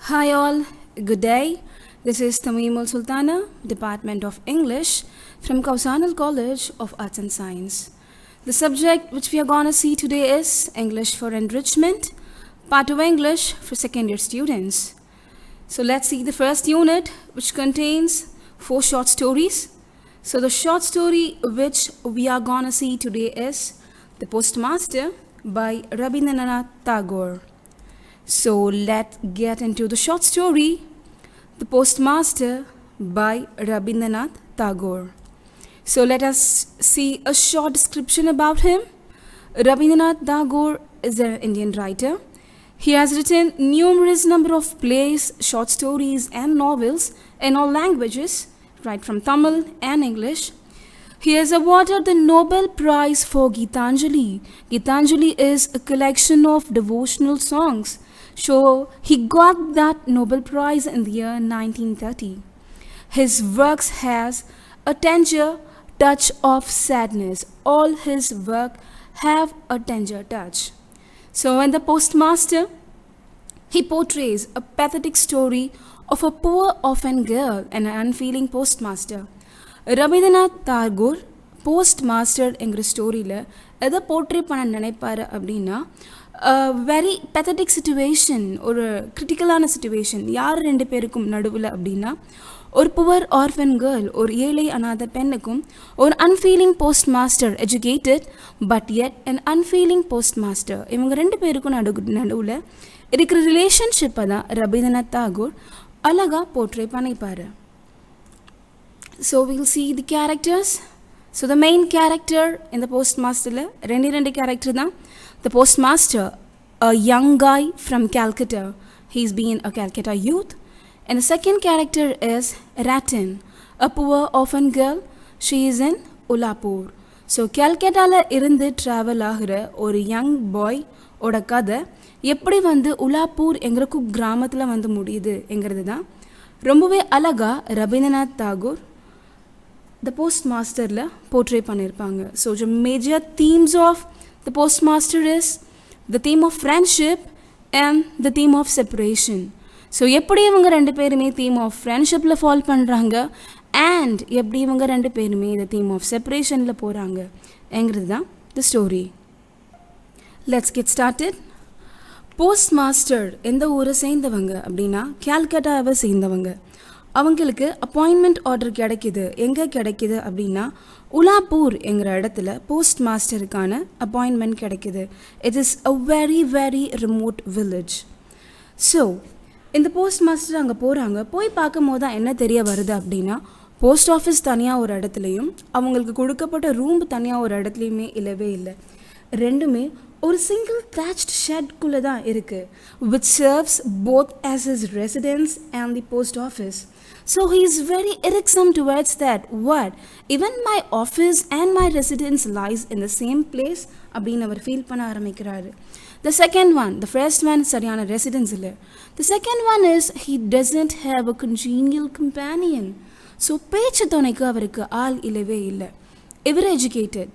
Hi all, good day. This is Tamimul Sultana, Department of English from Kausanal College of Arts and Science. The subject which we are going to see today is English for Enrichment, Part of English for second year students. So let's see the first unit, which contains 4 short stories. So the short story which we are going to see today is The Postmaster by Rabindranath Tagore. So let's get into the short story, The Postmaster by Rabindranath Tagore. So let us see a short description about him. Rabindranath Tagore is an Indian writer. He has written numerous number of plays, short stories and novels in all languages, right from Tamil and English. He has awarded the Nobel Prize for Gitanjali. Gitanjali is a collection of devotional songs. So he got that Nobel Prize in the year 1930. His works has a tender touch of sadness. All his work have a tender touch. So in The Postmaster, he portrays a pathetic story of a poor orphan girl and an unfeeling postmaster. Rabindranath Tagore post master என்கிற ஸ்டோரியில் எதை portray பண்ண நினைப்பார் அப்படின்னா very pathetic situation, ஒரு கிரிட்டிக்கலான situation யார் 2 பேருக்கும் நடுவில் அப்படின்னா ஒரு புவர் ஆர்ஃபன் கேர்ள், ஒரு ஏழை அனாத பெண்ணுக்கும் ஒரு unfeeling post master, educated but yet an unfeeling post master, இவங்க 2 பேருக்கும் நடுவில் இருக்கிற ரிலேஷன்ஷிப்பை தான் ரவீந்திரநாத் தாகூர் அழகாக portray பண்ணிப்பார். So we'll see the characters. So the main character in the Postmaster la ரெண்டு character தான். The Postmaster, a young guy from Calcutta. He's been a Calcutta youth. And the second character is Ratin, a poor orphan girl. She is in Ullapoor. So Calcutta la இருந்து travel ஆகிற ஒரு young boy ஓட கதை எப்படி வந்து உலாப்பூர் என்கிற கிராமத்தில் வந்து முடியுது என்கிறது தான் ரொம்பவே அழகா ரவீந்திரநாத் தாகூர் The Postmasterல போர்ட்ரே பண்ணியிருப்பாங்க. So the major themes of The Postmaster is the theme of friendship and the theme of separation. So எப்படி இவங்க 2 பேருமே theme of friendshipல ஃபால் பண்ணுறாங்க and எப்படி இவங்க 2 பேருமே the theme of separationல போகிறாங்க என்கிறது தான் the story. Let's get started. Postmaster எந்த ஊரை சேர்ந்தவங்க அப்படின்னா கேல்கட்டாவை சேர்ந்தவங்க. அவங்களுக்கு அப்பாயின்மெண்ட் ஆர்டர் கிடைக்கிது. எங்கே கிடைக்கிது அப்படின்னா உலாப்பூர் என்கிற இடத்துல போஸ்ட் மாஸ்டருக்கான அப்பாயின்மெண்ட் கிடைக்கிது. It is a very very remote village. So இந்த போஸ்ட் மாஸ்டர் அங்கே போகிறாங்க. போய் பார்க்கும் போது தான் என்ன தெரிய வருது அப்படின்னா போஸ்ட் ஆஃபீஸ் தனியாக ஒரு இடத்துலையும் அவங்களுக்கு கொடுக்கப்பட்ட ரூம் தனியாக ஒரு இடத்துலையுமே இல்லவே இல்லை. ரெண்டுமே ஒரு சிங்கிள் thatched ஷெட்குள்ளே தான் இருக்குது, which serves both as his residence and the post office. So he is very irksome towards that. What? Even my office and my residence lies in the same place அப்படின்னு அவர் feel பண்ண ஆரம்பிக்கிறாரு. The second one, the first one சரியான residence இல்லை. The second one is he doesn't have a congenial companion. So பேச்சு துணைக்கு அவருக்கு ஆள் இல்லவே இல்லை. இவர் எஜுகேட்டட்,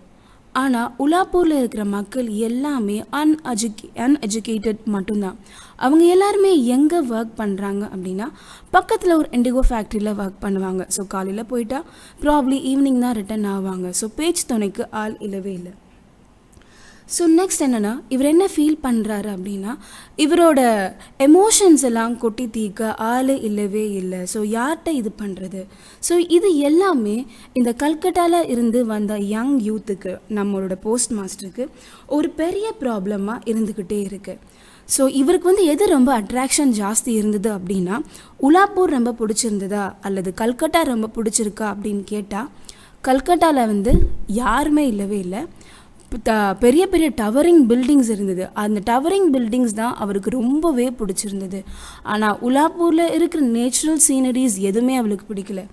ஆனால் உலாப்பூரில் இருக்கிற மக்கள் எல்லாமே அன்எஜுகேட்டட் மட்டும்தான். அவங்க எல்லாருமே எங்கே ஒர்க் பண்ணுறாங்க அப்படின்னா பக்கத்தில் ஒரு இண்டிகோ ஃபேக்ட்ரியில் ஒர்க் பண்ணுவாங்க. ஸோ காலையில் போயிட்டா ப்ராப்ளி ஈவினிங் தான் ரிட்டர்ன் ஆவாங்க. ஸோ பேச்சு துணைக்கு ஆள் இல்லவே இல்லை. ஸோ நெக்ஸ்ட் என்னென்னா இவர் என்ன ஃபீல் பண்ணுறாரு அப்படின்னா இவரோட எமோஷன்ஸ் எல்லாம் கொட்டி தீர்க்க ஆள் இல்லவே இல்லை. ஸோ யார்கிட்ட இது பண்ணுறது? ஸோ இது எல்லாமே இந்த கல்கட்டாவில் இருந்து வந்த யங் யூத்துக்கு, நம்மளோட போஸ்ட் மாஸ்டருக்கு ஒரு பெரிய ப்ராப்ளமாக இருந்துக்கிட்டே இருக்குது. ஸோ இவருக்கு வந்து எது ரொம்ப அட்ராக்ஷன் ஜாஸ்தி இருந்தது அப்படின்னா உலாப்பூர் ரொம்ப பிடிச்சிருந்ததா அல்லது கல்கட்டா ரொம்ப பிடிச்சிருக்கா அப்படின்னு கேட்டால் கல்கட்டாவில் வந்து யாருமே இல்லவே இல்லை. பெரிய பெரிய டவரிங் பில்டிங்ஸ் இருந்தது. அந்த டவரிங் பில்டிங்ஸ் தான் அவருக்கு ரொம்பவே பிடிச்சிருந்தது. ஆனால் உலாப்பூரில் இருக்கிற நேச்சுரல் சீனரிஸ் எதுவுமே அவளுக்கு பிடிக்கல.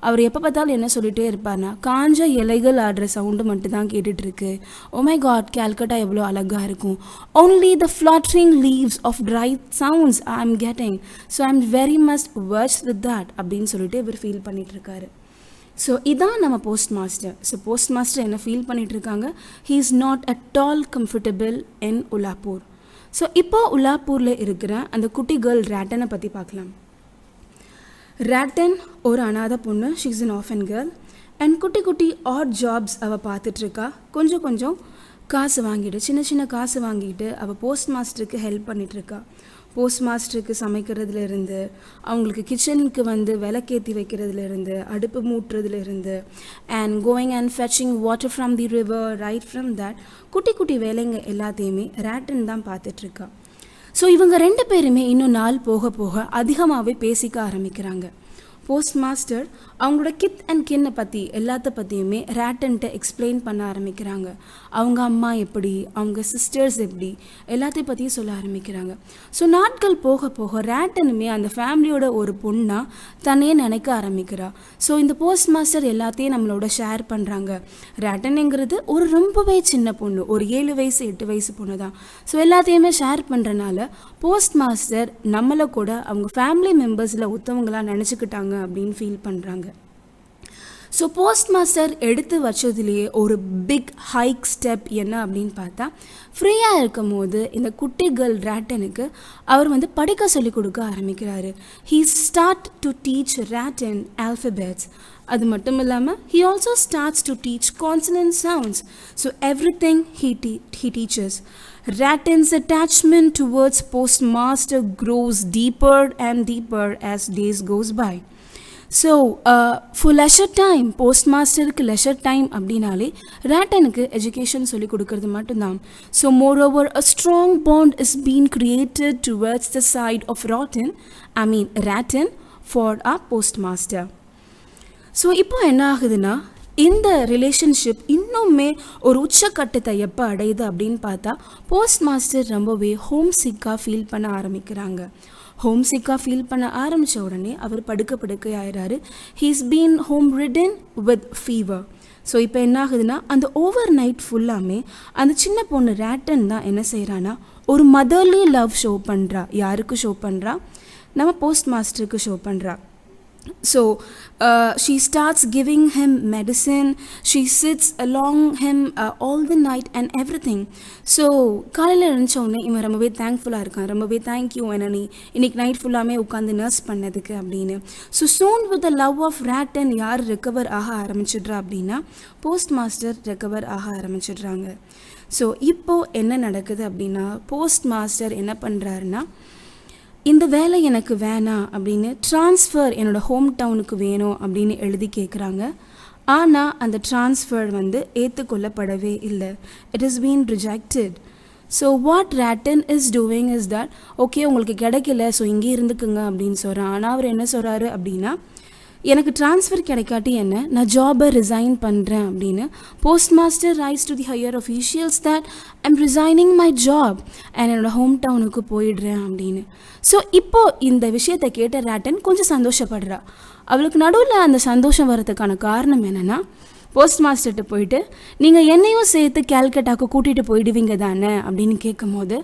அவர் எப்போ பார்த்தாலும் என்ன சொல்லிகிட்டே இருப்பார்னா காஞ்ச இலைகள் ஆடுற சவுண்டு மட்டும் தான் கேட்டுட்ருக்கு. ஓ மை காட், கேல்கட்டா எவ்வளோ அழகாக இருக்கும். only the fluttering leaves of dry sounds I am getting, so I am very much versed with that அப்படின்னு சொல்லிட்டு இவர் ஃபீல் பண்ணிகிட்ருக்காரு. ஸோ இதான் நம்ம post master. So post master என்ன ஃபீல் பண்ணிகிட்ருக்காங்க, he is not at all comfortable in Ulapur. So இப்போ உலாப்பூரில் இருக்கிற அந்த குட்டி கேர்ள் ரேட்டனை பற்றி பார்க்கலாம். ரேட்டன் ஒரு அனாதை பொண்ணு, she's an orphan girl. And குட்டி குட்டி ஆட் ஜாப்ஸ் அவள் பார்த்துட்ருக்கா. கொஞ்சம் காசு வாங்கிட்டு, சின்ன சின்ன காசு வாங்கிட்டு அவள் போஸ்ட் மாஸ்டருக்கு ஹெல்ப் பண்ணிகிட்ருக்கா. போஸ்ட் மாஸ்டருக்கு சமைக்கிறதுலேருந்து, அவங்களுக்கு கிச்சனுக்கு வந்து விளக்கேற்றி வைக்கிறதுலேருந்து, அடுப்பு மூட்டுறதுலேருந்து, and going and fetching water from the river, right from that குட்டி குட்டி வேலைங்க எல்லாத்தையுமே ரேட்டன் தான் பார்த்துட்ருக்கா. ஸோ இவங்க 2 பேருமே இன்னும் நாள் போக போக அதிகமாகவே பேசிக்க ஆரம்பிக்கிறாங்க. போஸ்ட் மாஸ்டர் அவங்களோட கித் அண்ட் கின்னை பற்றி எல்லாத்த பற்றியுமே ரேட்டன்ட்ட எக்ஸ்பிளைன் பண்ண ஆரம்பிக்கிறாங்க. அவங்க அம்மா எப்படி, அவங்க சிஸ்டர்ஸ் எப்படி, எல்லாத்தையும் பற்றியும் சொல்ல ஆரம்பிக்கிறாங்க. ஸோ நாட்கள் போக போக ரேட்டனுமே அந்த ஃபேமிலியோட ஒரு பொண்ணாக தன்னையே நினைக்க ஆரம்பிக்கிறா. ஸோ இந்த போஸ்ட் மாஸ்டர் எல்லாத்தையும் நம்மளோட ஷேர் பண்ணுறாங்க. ரேட்டனுங்கிறது ஒரு ரொம்பவே சின்ன பொண்ணு, ஒரு 7 வயசு 8 வயசு பொண்ணு தான். ஸோ எல்லாத்தையுமே ஷேர் பண்ணுறனால போஸ்ட் மாஸ்டர் நம்மளை கூட அவங்க ஃபேமிலி மெம்பர்ஸில் ஒருத்தவங்களாக நினச்சிக்கிட்டாங்க அப்படின்னு ஃபீல் பண்ணுறாங்க. ஸோ போஸ்ட் மாஸ்டர் எடுத்து வச்சதுலேயே ஒரு பிக் ஹைக் ஸ்டெப் என்ன அப்படின்னு பார்த்தா, ஃப்ரீயாக இருக்கும் போது இந்த குட்டி கேர்ள் ரேட்டனுக்கு அவர் வந்து படிக்க சொல்லிக் கொடுக்க ஆரம்பிக்கிறாரு. He start to teach Ratan alphabets. அது மட்டும் இல்லாமல் he also starts to teach consonant sounds. So everything he teaches. Rattan's attachment towards postmaster grows deeper and deeper as days goes by. So for leisure time, போஸ்ட்மாஸ்டருக்கு leisure time அப்படின்னாலே ரேட்டனுக்கு education சொல்லி கொடுக்கறது மட்டும்தான். So moreover a strong bond is being created towards the side of Rattan for our postmaster. So இப்போ என்ன ஆகுதுன்னா, இந்த ரிலேஷன்ஷிப் இன்னுமே ஒரு உச்சக்கட்டத்தை எப்போ அடையுது அப்படின்னு பார்த்தா, போஸ்ட் மாஸ்டர் ரொம்பவே ஹோம் சிக்காக ஃபீல் பண்ண ஆரம்பிக்கிறாங்க. ஹோம் சிக்காக ஃபீல் பண்ண ஆரம்பித்த உடனே அவர் படுக்கை ஆயிடுறாரு. He's been home ridden with fever. So இப்போ என்ன ஆகுதுன்னா, அந்த ஓவர் நைட் ஃபுல்லாமே அந்த சின்ன பொண்ணு ரேட்டன் தான் என்ன செய்கிறான்னா, ஒரு மதர்லி லவ் ஷோ பண்ணுறா. யாருக்கு ஷோ பண்ணுறா? நம்ம போஸ்ட் மாஸ்டருக்கு ஷோ பண்ணுறா. So she starts giving him medicine, she sits along him all the night and everything. So காலையில் எழுந்தோடனே இவன் ரொம்பவே தேங்க்ஃபுல்லாக இருக்கான், ரொம்பவே தேங்க்யூ என்ன நீ இன்னைக்கு நைட் ஃபுல்லாமே உட்காந்து நர்ஸ் பண்ணதுக்கு அப்படின்னு. So soon with the love of Rattan யார் ரெக்கவர் ஆக ஆரம்பிச்சிட்றா அப்படின்னா, போஸ்ட் மாஸ்டர் ரெக்கவர் ஆக ஆரம்பிச்சிடுறாங்க. ஸோ இப்போது என்ன நடக்குது அப்படின்னா, போஸ்ட் மாஸ்டர் என்ன பண்ணுறாருன்னா, இந்த வேலை எனக்கு வேணாம் அப்படின்னு ட்ரான்ஸ்ஃபர் என்னோடய ஹோம் டவுனுக்கு வேணும் அப்படின்னு எழுதி கேட்குறாங்க. ஆனால் அந்த ட்ரான்ஸ்ஃபர் வந்து ஏற்றுக்கொள்ளப்படவே இல்லை. It is been rejected. So what Ratan is doing is that, okay உங்களுக்கு கிடைக்கல, ஸோ இங்கே இருந்துக்குங்க அப்படின்னு சொல்கிறான். ஆனால் அவர் என்ன சொல்கிறாரு அப்படின்னா, எனக்கு ட்ரான்ஸ்ஃபர் கிடைக்காட்டி என்ன, நான் ஜாபை ரிசைன் பண்ணுறேன் அப்படின்னு. Post master writes to the higher officials that I'm resigning my job and என்னோடய ஹோம் டவுனுக்கு போயிடுறேன் அப்படின்னு. ஸோ இப்போது இந்த விஷயத்தை கேட்ட ரேட்டன் கொஞ்சம் சந்தோஷப்படுறா. அவளுக்கு நடுவில் அந்த சந்தோஷம் வரதுக்கான காரணம் என்னென்னா, போஸ்ட் மாஸ்டர்கிட்ட போயிட்டு நீங்கள் என்னையும் சேர்த்து கேல்கட்டாவுக்கு கூட்டிகிட்டு போயிடுவீங்க தானே அப்படின்னு கேட்கும் போது,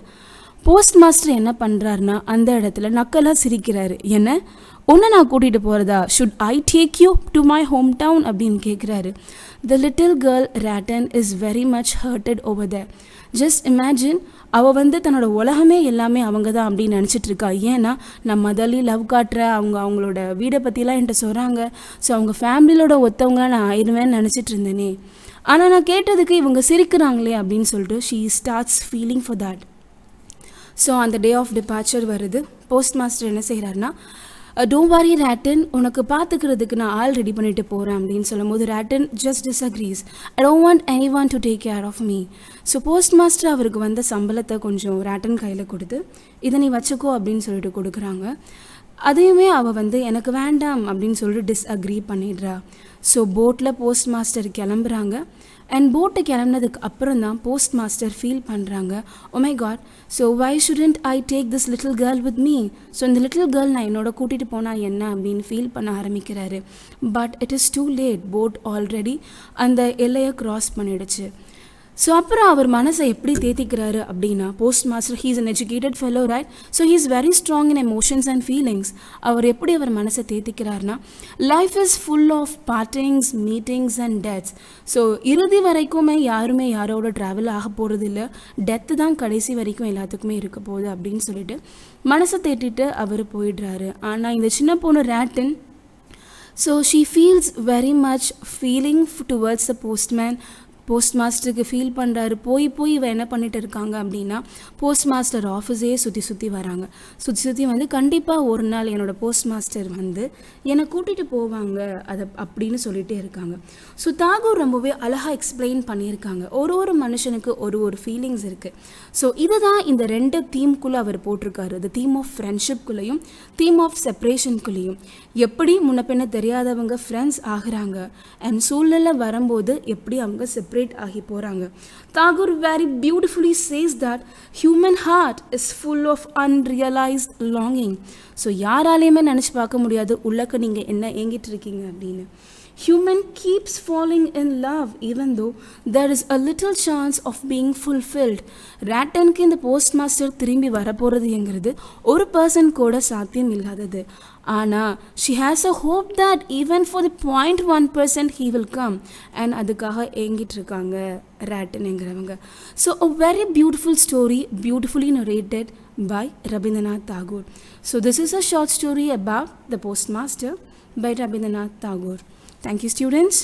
போஸ்ட் மாஸ்டர் என்ன பண்ணுறாருனா அந்த இடத்துல நக்கலாக சிரிக்கிறாரு. என்ன ஒன்று நான் கூட்டிகிட்டு போகிறதா, should I take you to my home town அப்படின்னு கேட்குறாரு. The little girl Ratan is very much hurted over there. Just imagine, அவள் வந்து தன்னோட உலகமே எல்லாமே அவங்க தான் அப்படின்னு நினச்சிட்டு இருக்கா. ஏன்னா நான் மதர்லி லவ் காட்டுறேன், அவங்களோட வீடை பற்றிலாம் என்கிட்ட சொல்கிறாங்க, ஸோ அவங்க ஃபேமிலியோட ஒத்தவங்களாம் நான் ஆயிடுவேன்னு நினச்சிட்டு இருந்தேனே, ஆனால் நான் கேட்டதுக்கு இவங்க சிரிக்கிறாங்களே அப்படின்னு சொல்லிட்டு she starts feeling for that. So அந்த டே ஆஃப் டிபார்ச்சர் வருது. போஸ்ட் மாஸ்டர் என்ன செய்கிறாருன்னா, டோன்ட் வரி ரேட்டன், உனக்கு பார்த்துக்கிறதுக்கு நான் ஆள் ரெடி பண்ணிட்டு போகிறேன் அப்படின்னு சொல்லும் போது Ratan just disagrees. I don't want anyone to take care of me. So post master அவருக்கு வந்த சம்பளத்தை கொஞ்சம் ரேட்டன் கையில் கொடுத்து, இதை நீ வச்சுக்கோ அப்படின்னு சொல்லிட்டு கொடுக்குறாங்க. அதையுமே அவள் வந்து எனக்கு வேண்டாம் அப்படின்னு சொல்லிட்டு டிஸ்அக்ரி பண்ணிடுறா. ஸோ போட்டில் போஸ்ட் மாஸ்டர் கிளம்புறாங்க. அண்ட் போட்டை கிளம்புனதுக்கு அப்புறம் தான் போஸ்ட் மாஸ்டர் ஃபீல் பண்ணுறாங்க, oh my God, so why shouldn't I take this little girl with me. So இந்த லிட்டில் கேர்ள் நான் என்னோட கூட்டிகிட்டு போனால் என்ன அப்படின்னு ஃபீல் பண்ண ஆரம்பிக்கிறாரு. But it is too late. Boat already அந்த எல்லையை க்ராஸ் பண்ணிடுச்சு. ஸோ அப்புறம் அவர் மனசை எப்படி தேத்திக்கிறாரு அப்படின்னா, post master he is an educated fellow right. So he is very strong in emotions and feelings. அவர் எப்படி அவர் மனசை தேத்திக்கிறாருனா, life is full of partings, meetings and deaths. So இறுதி வரைக்குமே யாருமே யாரோட ட்ராவல் ஆக போகிறது இல்லை, டெத்து தான் கடைசி வரைக்கும் எல்லாத்துக்குமே இருக்க போகுது அப்படின்னு சொல்லிட்டு மனசை தேட்டிட்டு அவர் போயிடுறாரு. ஆனால் இந்த சின்ன பொண்ணு Ratan, so she feels very much feeling towards the postman. Post மாஸ்டருக்கு ஃபீல் பண்ணுறாரு. போய் இவன் என்ன பண்ணிட்டு இருக்காங்க அப்படின்னா, போஸ்ட் மாஸ்டர் ஆஃபீஸே சுற்றி வராங்க. சுற்றி வந்து கண்டிப்பாக ஒரு நாள் என்னோடய போஸ்ட் மாஸ்டர் வந்து என்னை கூட்டிகிட்டு போவாங்க அதை அப்படின்னு சொல்லிகிட்டே இருக்காங்க. ஸோ தாகூர் ரொம்பவே அழகாக எக்ஸ்பிளைன் பண்ணியிருக்காங்க. ஒரு மனுஷனுக்கு ஒரு ஃபீலிங்ஸ் இருக்குது. ஸோ இதுதான் இந்த 2 தீம்குள்ளே அவர் போட்டிருக்காரு. த தீம் ஆஃப் ஃப்ரெண்ட்ஷிப்குள்ளேயும் தீம் ஆஃப் செப்ரேஷனுக்குள்ளேயும். எப்படி முன்ன பின்ன தெரியாதவங்க ஃப்ரெண்ட்ஸ் ஆகுறாங்க அண்ட் சூழ்நிலை வரும்போது எப்படி அவங்க செப்ரேட் ஆகி போகிறாங்க. Tagore very beautifully says that human heart is full of unrealised longing. So யாராலையுமே நினச்சி பார்க்க முடியாது உள்ளக்க நீங்கள் என்ன ஏங்கிட்டு இருக்கீங்க அப்படின்னு. Human keeps falling in love even though there is a little chance of being fulfilled. ரேட்டனுக்கு இந்த போஸ்ட் மாஸ்டர் திரும்பி வரப்போகிறதுங்கிறது ஒரு பர்சன் கூட சாத்தியம் இல்லாதது. ஆனால் she has a hope that even for the 0.1% he will come. and அதுக்காக ஏங்கிட்டு இருக்காங்க ரேட்டனுங்கிறவங்க. So a very beautiful story, beautifully narrated by Rabindranath Tagore. So this is a short story about the postmaster by Rabindranath Tagore. Thank you, students.